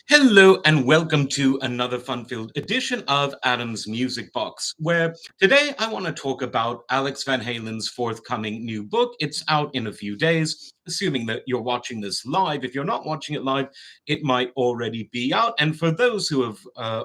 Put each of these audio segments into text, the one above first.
Hello and welcome to another fun-filled edition of Adam's Music Box, where today I want to talk about Alex Van Halen's forthcoming new book. It's out in a few days, assuming that you're watching this live. If you're not watching it live, it might already be out. And for those who have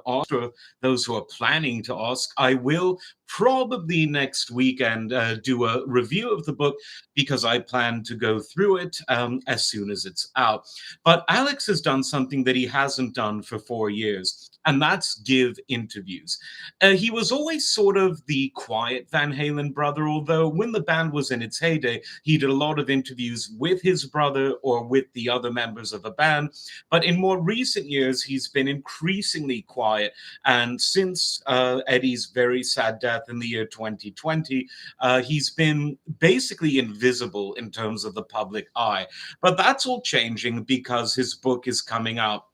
asked or those who are planning to ask, I will probably next weekend do a review of the book because I plan to go through it as soon as it's out. But Alex has done something that he hasn't done for 4 years, and that's give interviews. He was always sort of the quiet Van Halen brother, although when the band was in its heyday, he did a lot of interviews with his brother or with the other members of the band. But in more recent years, he's been increasingly quiet. And since Eddie's very sad death in the year 2020, he's been basically invisible in terms of the public eye. But that's all changing because his book is coming out.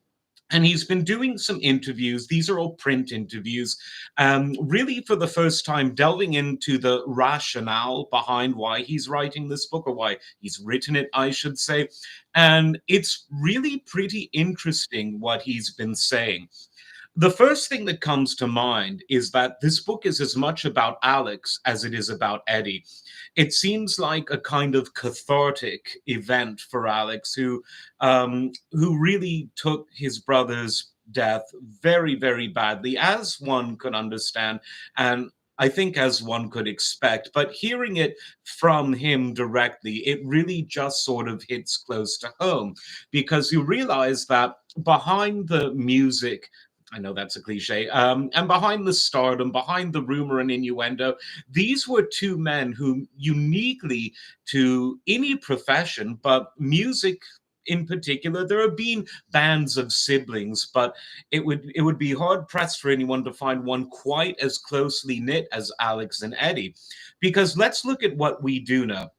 And he's been doing some interviews. These are all print interviews, really for the first time, delving into the rationale behind why he's writing this book or why he's written it, I should say. And it's really pretty interesting what he's been saying. The first thing that comes to mind is that this book is as much about Alex as it is about Eddie. It seems like a kind of cathartic event for Alex, who really took his brother's death very, very badly, as one could understand, and I think as one could expect. But hearing it from him directly, it really just sort of hits close to home because you realize that behind the music, I know that's a cliche. And behind the stardom, behind the rumor and innuendo, these were two men who, uniquely to any profession, but music in particular, there have been bands of siblings, but it would be hard pressed for anyone to find one quite as closely knit as Alex and Eddie. Because let's look at what we do know.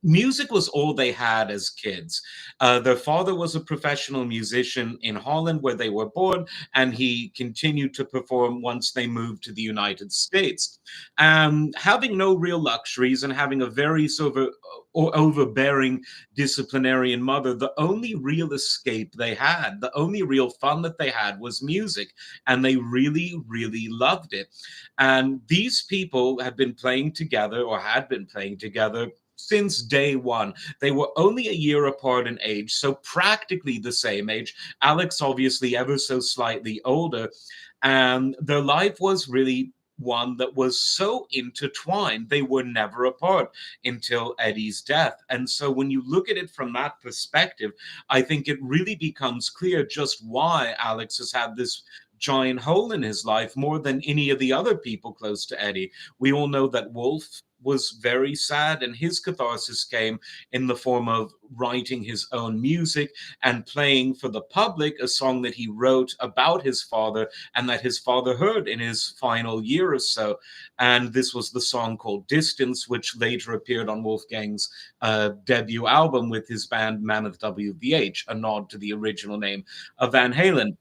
Music was all they had as kids. Their father was a professional musician in Holland, where they were born, and he continued to perform once they moved to the United States. Having no real luxuries and having a very sort of overbearing disciplinarian mother, the only real escape they had, the only real fun that they had was music, and they really, really loved it. And these people have been playing together or had been playing together since day one. They were only a year apart in age, so practically the same age. Alex, obviously, ever so slightly older. And their life was really one that was so intertwined. They were never apart until Eddie's death. And so when you look at it from that perspective, I think it really becomes clear just why Alex has had this giant hole in his life more than any of the other people close to Eddie. We all know that Wolf was very sad, and his catharsis came in the form of writing his own music and playing for the public a song that he wrote about his father and that his father heard in his final year or so. And this was the song called Distance, which later appeared on Wolfgang's debut album with his band Mammoth WVH, a nod to the original name of Van Halen.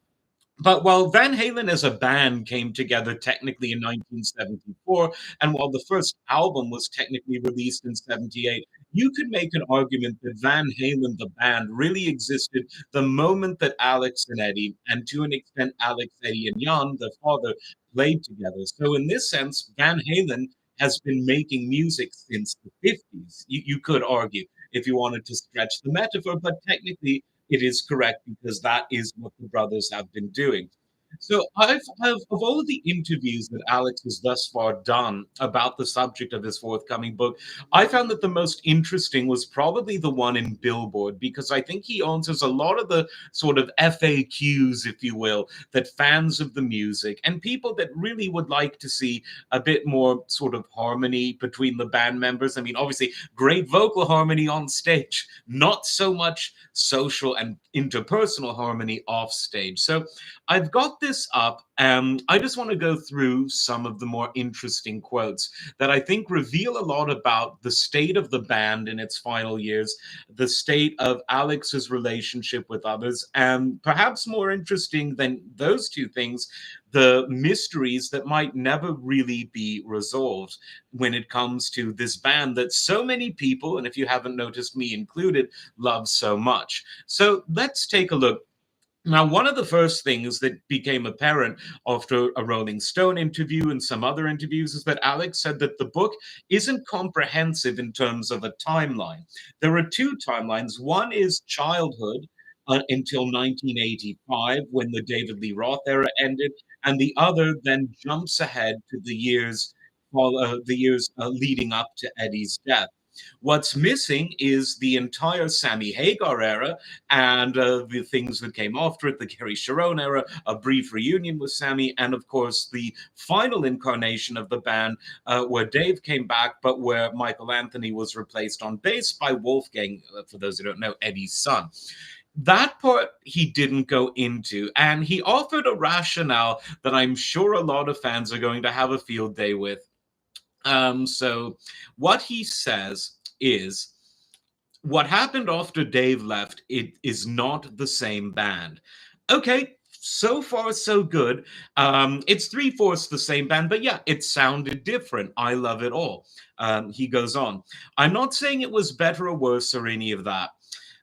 But while Van Halen as a band came together technically in 1974, and while the first album was technically released in 78, you could make an argument that Van Halen, the band, really existed the moment that Alex and Eddie, and to an extent Alex, Eddie, and Jan, the father, played together. So in this sense, Van Halen has been making music since the 50s. You could argue if you wanted to stretch the metaphor, but technically it is correct because that is what the brothers have been doing. So of all of the interviews that Alex has thus far done about the subject of his forthcoming book, I found that the most interesting was probably the one in Billboard, because I think he answers a lot of the sort of FAQs, if you will, that fans of the music and people that really would like to see a bit more sort of harmony between the band members. I mean, obviously, great vocal harmony on stage, not so much social and interpersonal harmony off stage. So I've got this up, and I just want to go through some of the more interesting quotes that I think reveal a lot about the state of the band in its final years, the state of Alex's relationship with others, and perhaps more interesting than those two things, the mysteries that might never really be resolved when it comes to this band that so many people, and if you haven't noticed, me included, love so much. So let's take a look. Now, one of the first things that became apparent after a Rolling Stone interview and some other interviews is that Alex said that the book isn't comprehensive in terms of a timeline. There are two timelines. One is childhood until 1985, when the David Lee Roth era ended, and the other then jumps ahead to the years leading up to Eddie's death. What's missing is the entire Sammy Hagar era and the things that came after it, the Gary Sharon era, a brief reunion with Sammy, and of course the final incarnation of the band where Dave came back, but where Michael Anthony was replaced on bass by Wolfgang, for those who don't know, Eddie's son. That part he didn't go into, and he offered a rationale that I'm sure a lot of fans are going to have a field day with. So, what he says is what happened after Dave left, it is not the same band. Okay, so far so good. It's three-fourths the same band, but yeah, it sounded different. I love it all. He goes on. I'm not saying it was better or worse or any of that.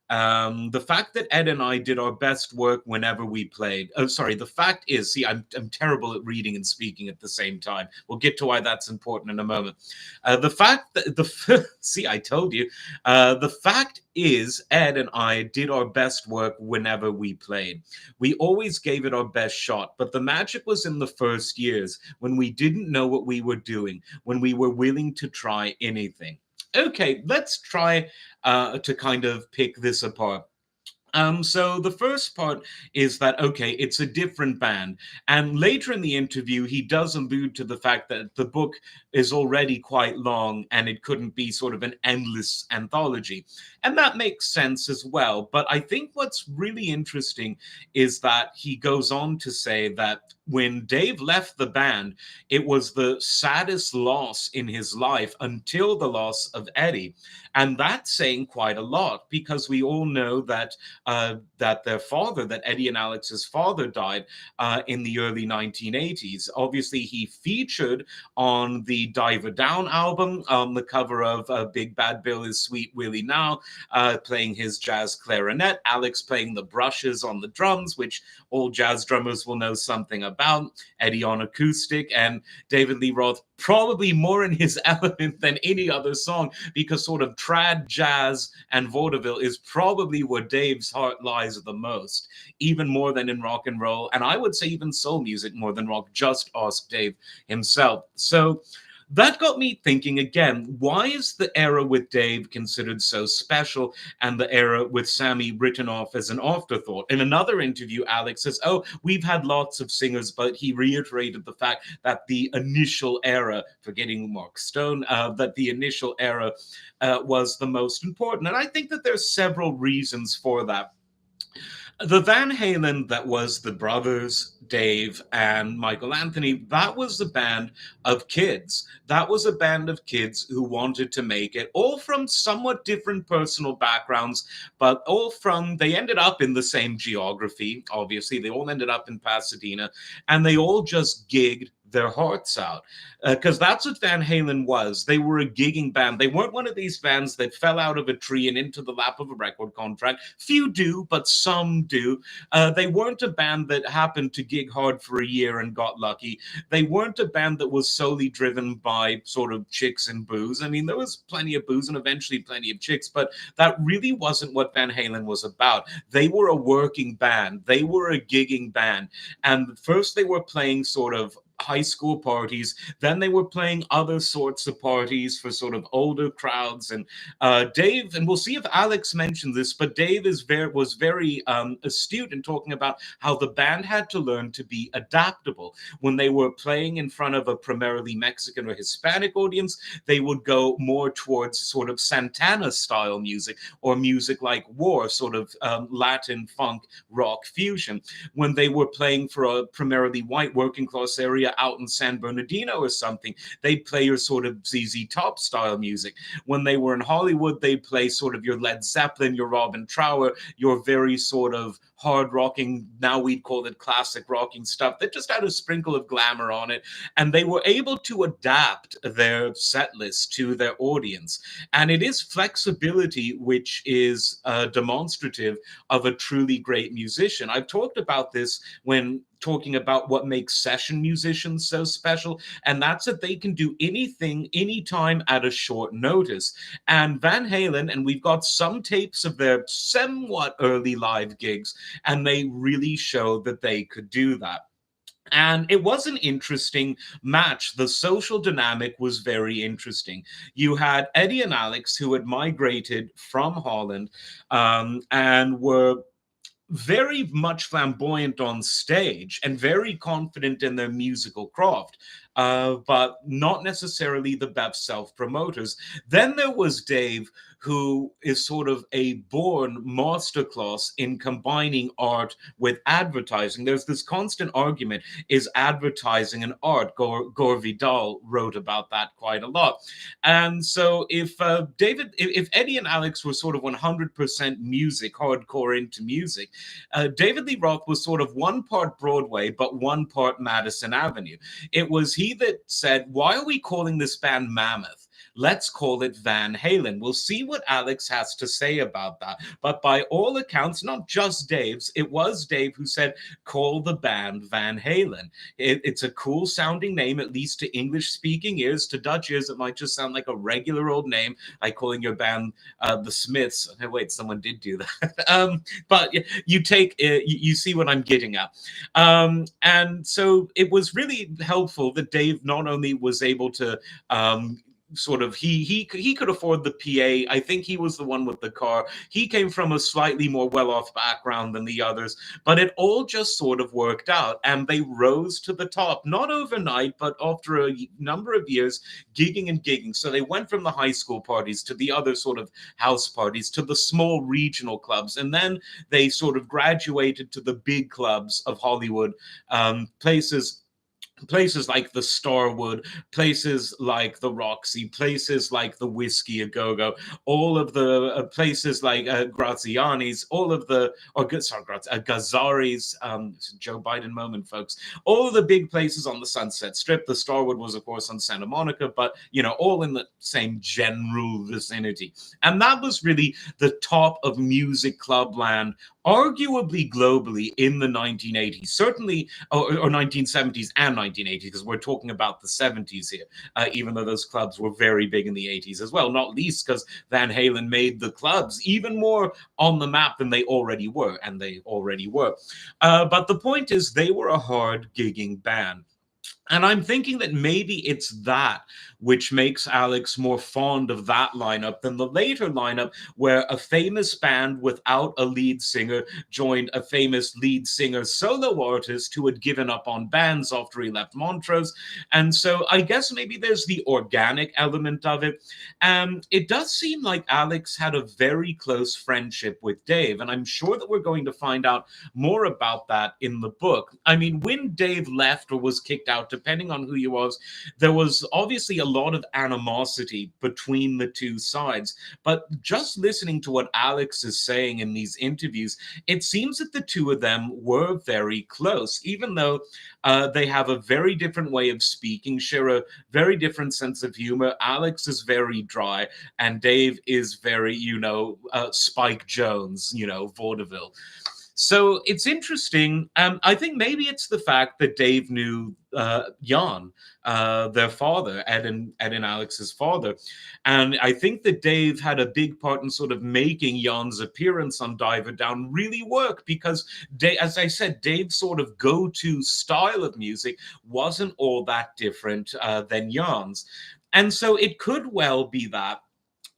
The fact that Ed and I did our best work whenever we played. Oh, sorry. The fact is, see, I'm terrible at reading and speaking at the same time. We'll get to why that's important in a moment. The fact that see, I told you. The fact is, Ed and I did our best work whenever we played. We always gave it our best shot, but the magic was in the first years when we didn't know what we were doing, when we were willing to try anything. Okay, let's try to kind of pick this apart. So the first part is that okay, it's a different band, and later in the interview, he does allude to the fact that the book is already quite long and it couldn't be sort of an endless anthology, and that makes sense as well. But I think what's really interesting is that he goes on to say that when Dave left the band, it was the saddest loss in his life until the loss of Eddie, and that's saying quite a lot because we all know that their father, that Eddie and Alex's father, died in the early 1980s. Obviously, he featured on the Diver Down album, on the cover of Big Bad Bill is Sweet Willie Now, playing his jazz clarinet, Alex playing the brushes on the drums, which all jazz drummers will know something about, Eddie on acoustic, and David Lee Roth probably more in his element than any other song because sort of trad jazz and vaudeville is probably where Dave's heart lies the most, even more than in rock and roll. And I would say even soul music more than rock. Just ask Dave himself. So that got me thinking again, why is the era with Dave considered so special and the era with Sammy written off as an afterthought? In another interview, Alex says, oh, we've had lots of singers, but he reiterated the fact that the initial era, forgetting Mark Stone, that the initial era was the most important. And I think that there's several reasons for that. The Van Halen that was the brothers, Dave and Michael Anthony, that was a band of kids. That was a band of kids who wanted to make it, all from somewhat different personal backgrounds, but they ended up in the same geography, obviously. They all ended up in Pasadena, and they all just gigged their hearts out because that's what Van Halen was. They were a gigging band. They weren't one of these bands that fell out of a tree and into the lap of a record contract. Few do, but some do. They weren't a band that happened to gig hard for a year and got lucky. They weren't a band that was solely driven by sort of chicks and booze. I mean, there was plenty of booze and eventually plenty of chicks, but that really wasn't what Van Halen was about. They were a working band. They were a gigging band. And first they were playing sort of high school parties. Then they were playing other sorts of parties for sort of older crowds. And Dave, and we'll see if Alex mentioned this, but Dave was very astute in talking about how the band had to learn to be adaptable. When they were playing in front of a primarily Mexican or Hispanic audience, they would go more towards sort of Santana style music or music like War, sort of Latin funk rock fusion. When they were playing for a primarily white working class area, they're out in San Bernardino or something, they play your sort of ZZ Top style music. When they were in Hollywood, they play sort of your Led Zeppelin, your Robin Trower, your very sort of hard rocking, now we'd call it classic rocking stuff that just had a sprinkle of glamour on it. And they were able to adapt their set list to their audience. And it is flexibility which is demonstrative of a truly great musician. I've talked about this when talking about what makes session musicians so special, and that's that they can do anything, anytime at a short notice. And Van Halen, and we've got some tapes of their somewhat early live gigs, and they really showed that they could do that. And it was an interesting match. The social dynamic was very interesting. You had Eddie and Alex, who had migrated from Holland and were very much flamboyant on stage and very confident in their musical craft, but not necessarily the best self promoters. Then there was Dave, who is sort of a born masterclass in combining art with advertising. There's this constant argument: is advertising an art? Gore Vidal wrote about that quite a lot. And so, if Eddie and Alex were sort of 100% music, hardcore into music, David Lee Roth was sort of one part Broadway, but one part Madison Avenue. It was he that said, "Why are we calling this band Mammoth? Let's call it Van Halen." We'll see what Alex has to say about that. But by all accounts, not just Dave's, it was Dave who said, call the band Van Halen. It's a cool sounding name, at least to English speaking ears. To Dutch ears, it might just sound like a regular old name, like calling your band the Smiths. Hey, wait, someone did do that. But you take, you see what I'm getting at. And so it was really helpful that Dave not only was able to sort of he could afford the PA. I think he was the one with the car. He came from a slightly more well-off background than the others, but it all just sort of worked out, and they rose to the top, not overnight, but after a number of years gigging and gigging. So they went from the high school parties to the other sort of house parties to the small regional clubs, and then they sort of graduated to the big clubs of Hollywood, places like the Starwood, places like the Roxy, places like the Whiskey A Go Go, all of the places like Graziani's, all of the, or sorry, Gazzari's, Joe Biden moment, folks, all of the big places on the Sunset Strip. The Starwood was, of course, on Santa Monica, but, all in the same general vicinity. And that was really the top of music club land, arguably globally in the 1980s, certainly, or 1970s and 1980s, because we're talking about the 70s here, even though those clubs were very big in the 80s as well, not least because Van Halen made the clubs even more on the map than they already were, and they already were. But the point is, they were a hard gigging band. And I'm thinking that maybe it's that which makes Alex more fond of that lineup than the later lineup, where a famous band without a lead singer joined a famous lead singer solo artist who had given up on bands after he left Montrose. And so I guess maybe there's the organic element of it. It does seem like Alex had a very close friendship with Dave, and I'm sure that we're going to find out more about that in the book. I mean, when Dave left or was kicked out, depending on who he was, there was obviously a lot of animosity between the two sides. But just listening to what Alex is saying in these interviews, it seems that the two of them were very close, even though they have a very different way of speaking, share a very different sense of humor. Alex is very dry, and Dave is very, Spike Jones, vaudeville. So it's interesting. I think maybe it's the fact that Dave knew Jan, their father, Ed and Alex's father. And I think that Dave had a big part in sort of making Jan's appearance on Diver Down really work, because, as I said, Dave's sort of go-to style of music wasn't all that different than Jan's. And so it could well be that.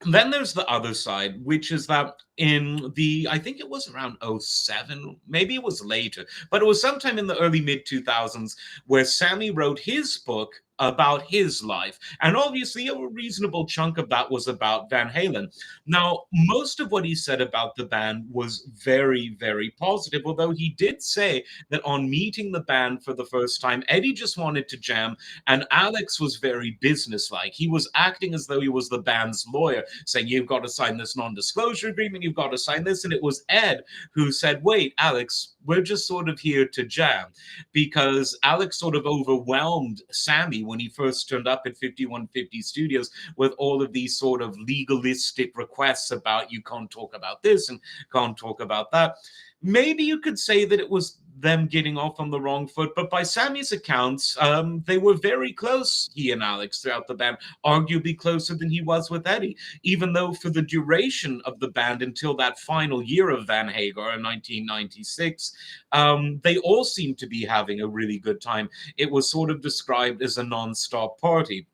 Then there's the other side, which is that I think it was around '07, maybe it was later, but it was sometime in the early mid 2000s where Sammy wrote his book, about his life. And obviously, a reasonable chunk of that was about Van Halen. Now, most of what he said about the band was very, very positive, although he did say that on meeting the band for the first time, Eddie just wanted to jam, and Alex was very businesslike. He was acting as though he was the band's lawyer, saying, "You've got to sign this non disclosure agreement, you've got to sign this." And it was Ed who said, "Wait, Alex, we're just sort of here to jam," because Alex sort of overwhelmed Sammy when he first turned up at 5150 Studios with all of these sort of legalistic requests about you can't talk about this and can't talk about that. Maybe you could say that it was them getting off on the wrong foot, but by Sammy's accounts, they were very close, he and Alex, throughout the band, arguably closer than he was with Eddie, even though for the duration of the band until that final year of Van Hagar in 1996, they all seemed to be having a really good time. It was sort of described as a non-stop party.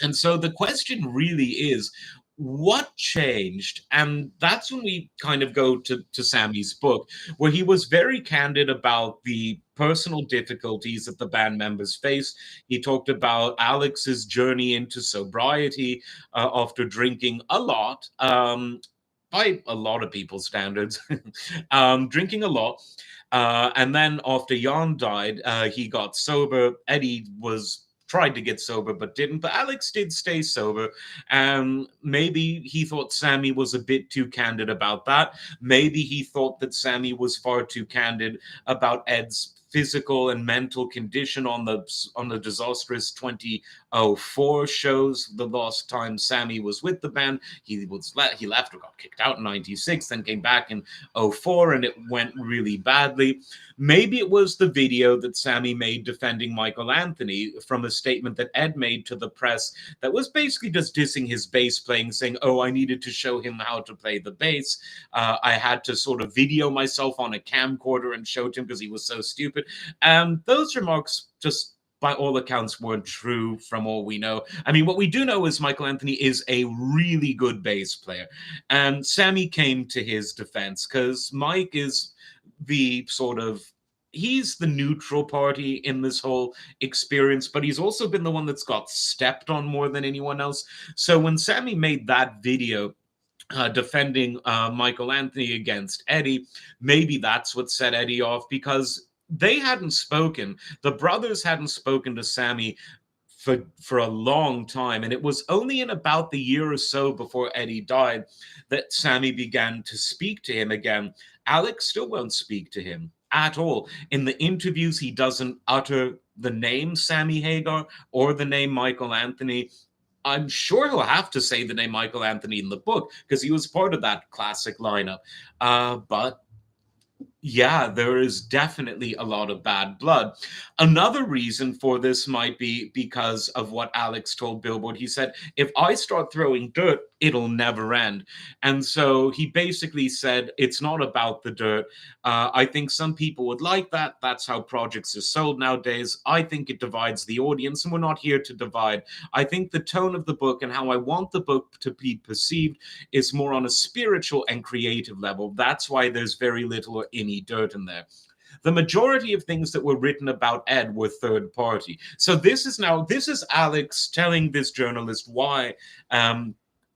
And so the question really is, what changed? And that's when we kind of go to Sammy's book, where he was very candid about the personal difficulties that the band members faced. He talked about Alex's journey into sobriety after drinking a lot. By a lot of people's standards, drinking a lot. And then after Jan died, he got sober. Eddie was tried to get sober but didn't. But Alex did stay sober. And maybe he thought Sammy was a bit too candid about that. Maybe he thought that Sammy was far too candid about Ed's physical and mental condition on the disastrous 2004 shows. The last time Sammy was with the band, he left or got kicked out in 96, then came back in '04, and it went really badly. Maybe it was the video that Sammy made defending Michael Anthony from a statement that Ed made to the press that was basically just dissing his bass playing, saying, "Oh, I needed to show him how to play the bass. I had to sort of video myself on a camcorder and show it to him because he was so stupid." And those remarks just by all accounts weren't true from all we know. I mean, what we do know is Michael Anthony is a really good bass player. And Sammy came to his defense because Mike is the sort of he's the neutral party in this whole experience, but he's also been the one that's got stepped on more than anyone else. So when Sammy made that video defending Michael Anthony against Eddie, maybe that's what set Eddie off because they hadn't spoken. The brothers hadn't spoken to Sammy for a long time, and it was only in about the year or so before Eddie died that Sammy began to speak to him again. Alex still won't speak to him at all. In the interviews, he doesn't utter the name Sammy Hagar or the name Michael Anthony. I'm sure he'll have to say the name Michael Anthony in the book because he was part of that classic lineup. But yeah, there is definitely a lot of bad blood. Another reason for this might be because of what Alex told Billboard. He said, "If I start throwing dirt, it'll never end." And so he basically said, "It's not about the dirt. I think some people would like that. That's how projects are sold nowadays. I think it divides the audience, and we're not here to divide. I think the tone of the book and how I want the book to be perceived is more on a spiritual and creative level. That's why there's very little or any dirt in there." The majority of things that were written about Ed were third party. So this is Alex telling this journalist why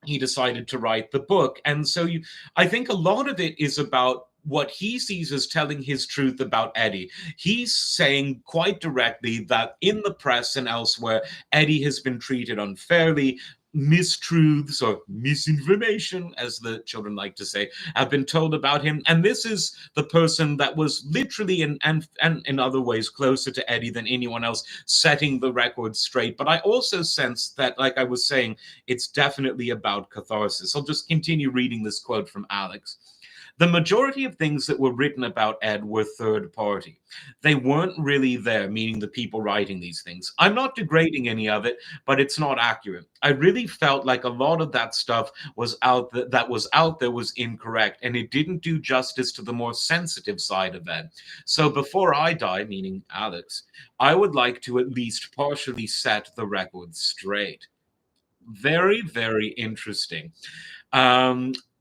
he decided to write the book. And so I think a lot of it is about what he sees as telling his truth about Eddie. He's saying quite directly that in the press and elsewhere, Eddie has been treated unfairly. Mistruths or misinformation, as the children like to say, have been told about him. And this is the person that was literally and in other ways closer to Eddie than anyone else, setting the record straight. But I also sense that, like I was saying, it's definitely about catharsis. I'll just continue reading this quote from Alex. "The majority of things that were written about Ed were third party. They weren't really there," meaning the people writing these things. "I'm not degrading any of it, but it's not accurate. I really felt like a lot of that stuff that was out there was incorrect, and it didn't do justice to the more sensitive side of Ed. So before I die," meaning Alex, "I would like to at least partially set the record straight." Very, very interesting.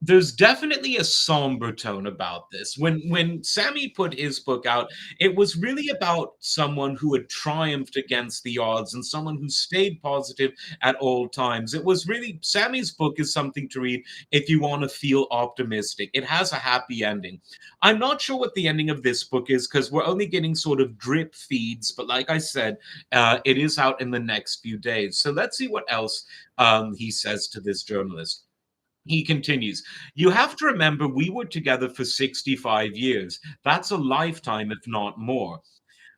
There's definitely a somber tone about this. When Sammy put his book out, it was really about someone who had triumphed against the odds and someone who stayed positive at all times. It was really Sammy's book is something to read if you want to feel optimistic. It has a happy ending. I'm not sure what the ending of this book is because we're only getting sort of drip feeds, but like I said, it is out in the next few days. So let's see what else he says to this journalist. He continues, "You have to remember we were together for 65 years. That's a lifetime, if not more.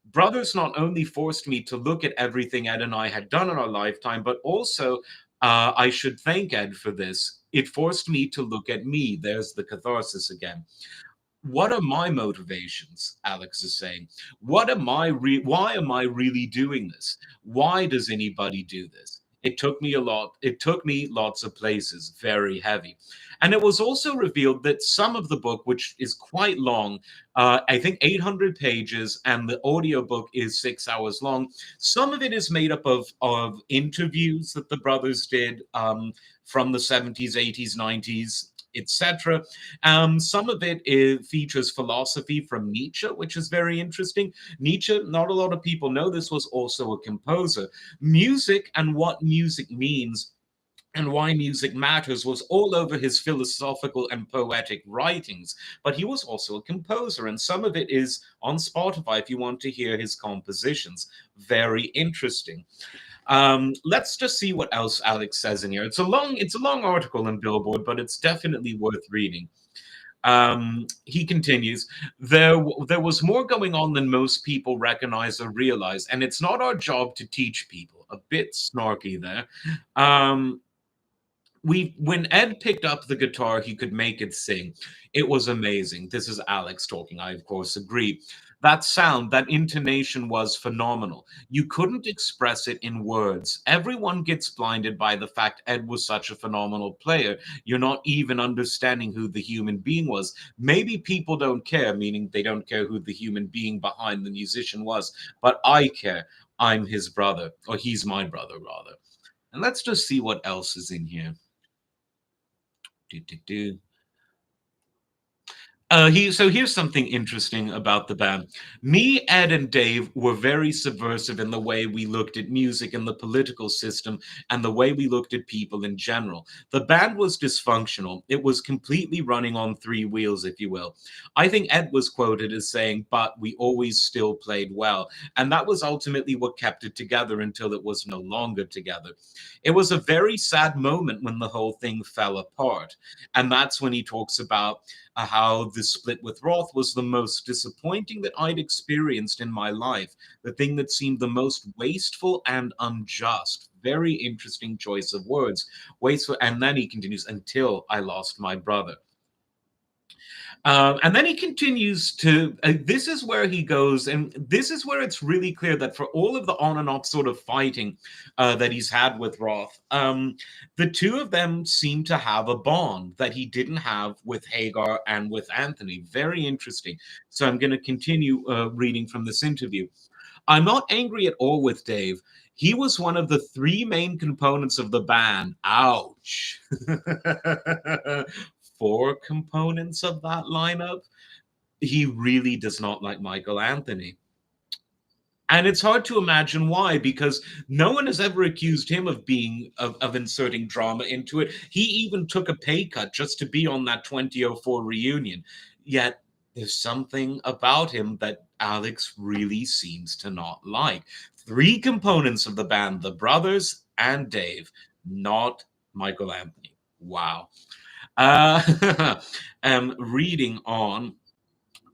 Brothers not only forced me to look at everything Ed and I had done in our lifetime, but also I should thank Ed for this. It forced me to look at me." There's the catharsis again. "What are my motivations?" Alex is saying. Why am I really doing this? Why does anybody do this? It took me lots of places, very heavy. And it was also revealed that some of the book, which is quite long, I think 800 pages, and the audiobook is 6 hours long. Some of it is made up of interviews that the brothers did from the 70s, 80s, 90s, etc. Some of features philosophy from Nietzsche, which is very interesting. Nietzsche, not a lot of people know this, was also a composer. Music and what music means and why music matters was all over his philosophical and poetic writings, but he was also a composer, and some of it is on Spotify if you want to hear his compositions. Very interesting. Let's just see what else Alex says in here. It's a long article in Billboard, but it's definitely worth reading. He continues, there was more going on than most people recognize or realize, and it's not our job to teach people. A bit snarky there. Um, we When Ed picked up the guitar, he could make it sing. It was amazing. This is Alex talking. I of course agree. That sound, that intonation was phenomenal. You couldn't express it in words. Everyone gets blinded by the fact Ed was such a phenomenal player. You're not even understanding who the human being was. Maybe people don't care, meaning they don't care who the human being behind the musician was, but I care. I'm his brother, or he's my brother, rather. And let's just see what else is in here. Do, do, do. Here's something interesting about the band. Me, Ed, and Dave were very subversive in the way we looked at music and the political system and the way we looked at people in general. The band was dysfunctional. It was completely running on three wheels, if you will. I think Ed was quoted as saying, "But we always still played well." And that was ultimately what kept it together until it was no longer together. It was a very sad moment when the whole thing fell apart. And that's when he talks about how the split with Roth was the most disappointing that I'd experienced in my life, the thing that seemed the most wasteful and unjust. Very interesting choice of words. Wasteful, and then he continues, until I lost my brother. And then he continues to. This is where he goes, and this is where it's really clear that for all of the on and off sort of fighting that he's had with Roth, the two of them seem to have a bond that he didn't have with Hagar and with Anthony. Very interesting. So I'm going to continue reading from this interview. "I'm not angry at all with Dave. He was one of the three main components of the band." Ouch. Four components of that lineup. He really does not like Michael Anthony. And it's hard to imagine why, because no one has ever accused him of inserting drama into it. He even took a pay cut just to be on that 2004 reunion. Yet there's something about him that Alex really seems to not like. Three components of the band, the brothers and Dave, not Michael Anthony. Wow. Reading on.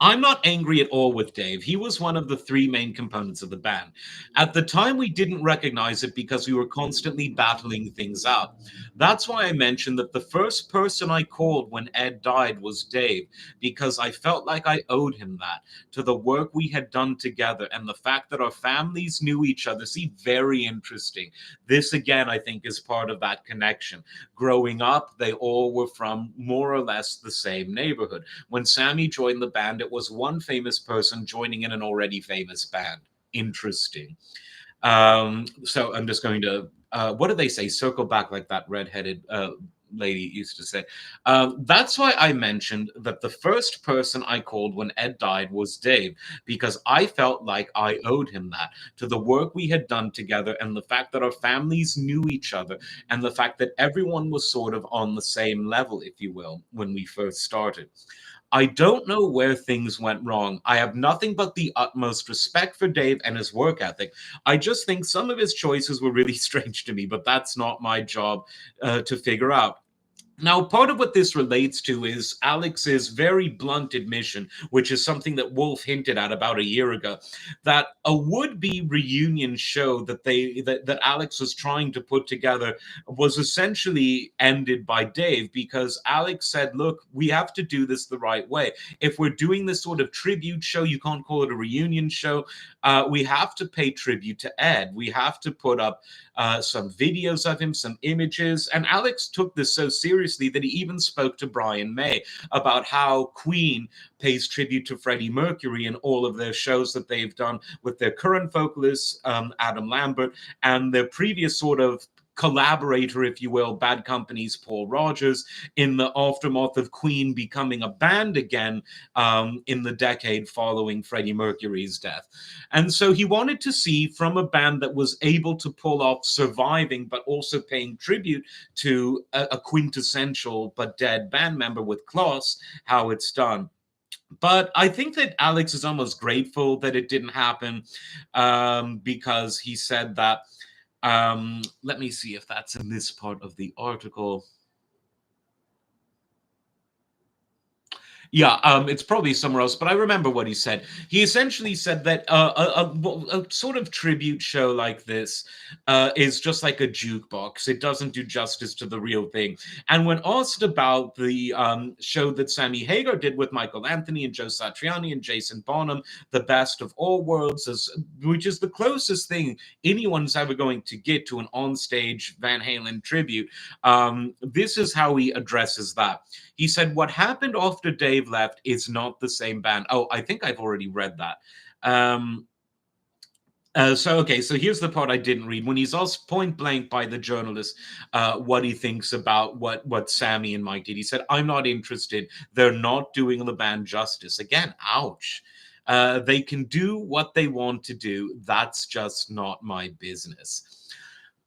"I'm not angry at all with Dave. He was one of the three main components of the band. At the time, we didn't recognize it because we were constantly battling things out. That's why I mentioned that the first person I called when Ed died was Dave, because I felt like I owed him that, to the work we had done together and the fact that our families knew each other." See, very interesting. This, again, I think is part of that connection. Growing up, they all were from more or less the same neighborhood. When Sammy joined the band, it was one famous person joining in an already famous band. Interesting. So I'm just going to, what do they say? Circle back like that redheaded lady used to say. That's why I mentioned that the first person I called when Ed died was Dave, because I felt like I owed him that, to the work we had done together and the fact that our families knew each other and the fact that everyone was sort of on the same level, if you will, when we first started. I don't know where things went wrong. I have nothing but the utmost respect for Dave and his work ethic. I just think some of his choices were really strange to me, but that's not my job to figure out. Now, part of what this relates to is Alex's very blunt admission, which is something that Wolf hinted at about a year ago, that a would-be reunion show that Alex was trying to put together was essentially ended by Dave, because Alex said, "Look, we have to do this the right way. If we're doing this sort of tribute show, you can't call it a reunion show. We have to pay tribute to Ed. We have to put up some videos of him, some images." And Alex took this so seriously that he even spoke to Brian May about how Queen pays tribute to Freddie Mercury in all of their shows that they've done with their current vocalist, Adam Lambert, and their previous sort of collaborator, if you will, Bad Company's Paul Rogers, in the aftermath of Queen becoming a band again in the decade following Freddie Mercury's death. And so he wanted to see, from a band that was able to pull off surviving but also paying tribute to a quintessential but dead band member with Klaus, how it's done. But I think that Alex is almost grateful that it didn't happen, because he said that. Let me see if that's in this part of the article. Yeah, it's probably somewhere else, but I remember what he said. He essentially said that a sort of tribute show like this is just like a jukebox. It doesn't do justice to the real thing. And when asked about the show that Sammy Hagar did with Michael Anthony and Joe Satriani and Jason Bonham, The Best of All Worlds, which is the closest thing anyone's ever going to get to an onstage Van Halen tribute, this is how he addresses that. He said, "What happened after Dave left is not the same band." Oh, I think I've already read that. Um, okay, so here's the part I didn't read. When he's asked point blank by the journalist what he thinks about what Sammy and Mike did, he said, "I'm not interested. They're not doing the band justice." Again, ouch. They can do what they want to do. That's just not my business.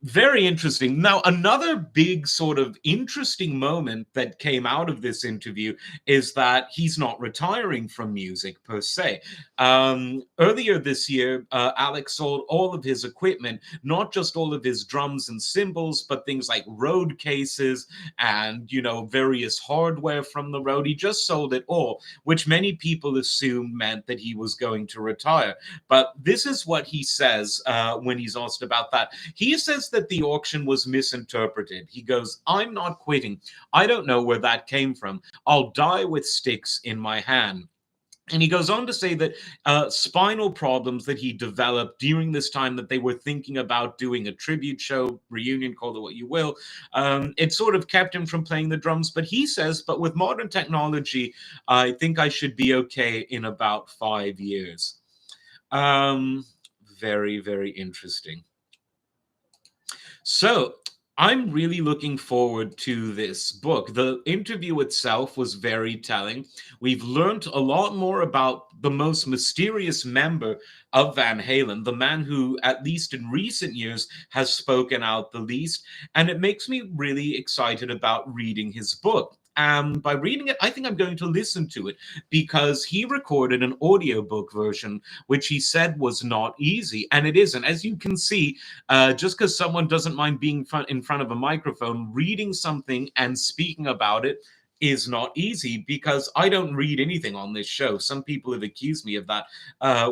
Very interesting. Now, another big sort of interesting moment that came out of this interview is that he's not retiring from music per se. Earlier this year, Alex sold all of his equipment, not just all of his drums and cymbals, but things like road cases and, various hardware from the road. He just sold it all, which many people assumed meant that he was going to retire. But this is what he says when he's asked about that. He says that the auction was misinterpreted. He goes, "I'm not quitting. I don't know where that came from. I'll die with sticks in my hand." And he goes on to say that spinal problems that he developed during this time that they were thinking about doing a tribute show, reunion, call it what you will, it sort of kept him from playing the drums. But he says, "But with modern technology, I think I should be okay in about 5 years." Um, Very, very interesting. So I'm really looking forward to this book. The interview itself was very telling. We've learned a lot more about the most mysterious member of Van Halen, the man who, at least in recent years, has spoken out the least. And it makes me really excited about reading his book. By reading it, I think I'm going to listen to it, because he recorded an audiobook version, which he said was not easy. And it isn't. As you can see, just because someone doesn't mind being in front of a microphone, reading something and speaking about it is not easy, because I don't read anything on this show. Some people have accused me of that,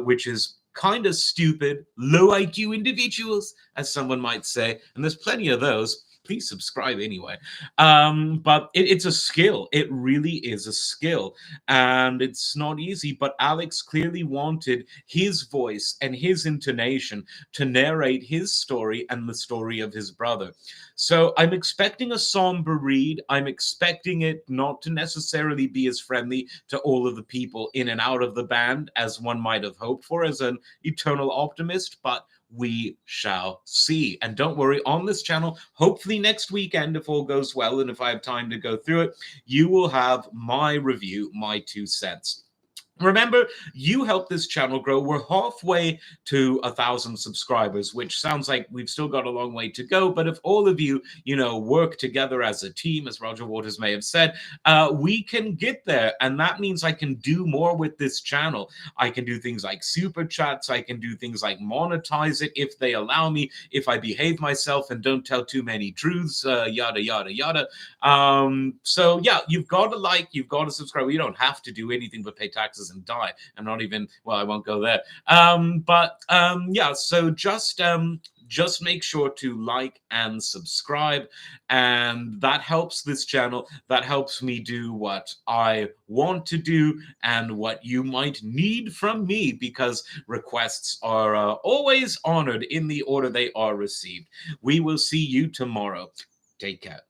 which is kind of stupid. Low IQ individuals, as someone might say. And there's plenty of those. Please subscribe anyway. But it's a skill. It really is a skill. And it's not easy. But Alex clearly wanted his voice and his intonation to narrate his story and the story of his brother. So I'm expecting a somber read. I'm expecting it not to necessarily be as friendly to all of the people in and out of the band as one might have hoped for as an eternal optimist. But we shall see. And don't worry, on this channel, hopefully next weekend, if all goes well and if I have time to go through it, you will have my review, my 2 cents. Remember, you help this channel grow. We're halfway to 1,000 subscribers, which sounds like we've still got a long way to go. But if all of you, work together as a team, as Roger Waters may have said, we can get there. And that means I can do more with this channel. I can do things like super chats. I can do things like monetize it if they allow me, if I behave myself and don't tell too many truths, yada, yada, yada. So yeah, you've got to like, you've got to subscribe. You don't have to do anything but pay taxes and die. I'm not even, well, I won't go there. Yeah, so just make sure to like and subscribe, and that helps this channel. That helps me do what I want to do and what you might need from me, because requests are always honored in the order they are received. We will see you tomorrow. Take care.